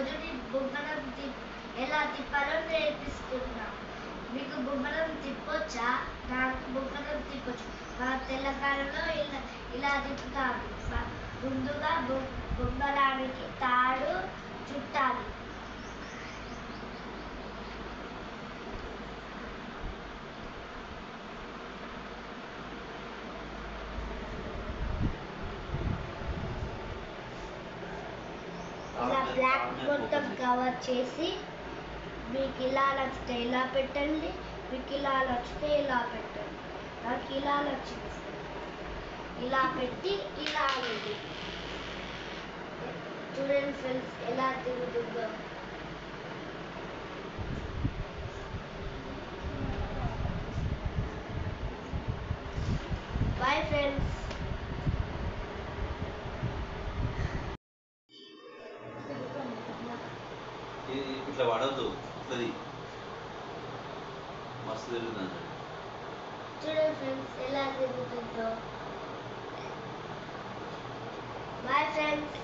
ఈరోజు బొమ్మరం ఎలా తిప్పాలో నేర్పిస్తున్నా. మీకు బొమ్మరం తిప్పొచ్చా? నాకు బొమ్మరం తిప్పొచ్చు. మా తెలంగాణలో ఇలా తిప్పుతారు. ముందుగా బొమ్మరానికి తాడు చుట్టాలి. ఇలా బ్లాక్ మొత్తం కవర్ చేసి మీకు ఇలా నచ్చితే ఇలా పెట్టండి, మీకు ఇలా నచ్చితే ఇలా పెట్టండి. నాకు ఇలా నచ్చింది. ఇలా పెట్టి ఇలా ఉంది. చూడండి ఫ్రెండ్స్ ఎలా తిరుగుతుందో. Bye friends. ఇట్లా పడద్దు, ఇట్లది మస్తు తిరుగుతుంది. చూడండి ఫ్రెండ్స్ ఎలా తిరుగుతుందో. Bye friends.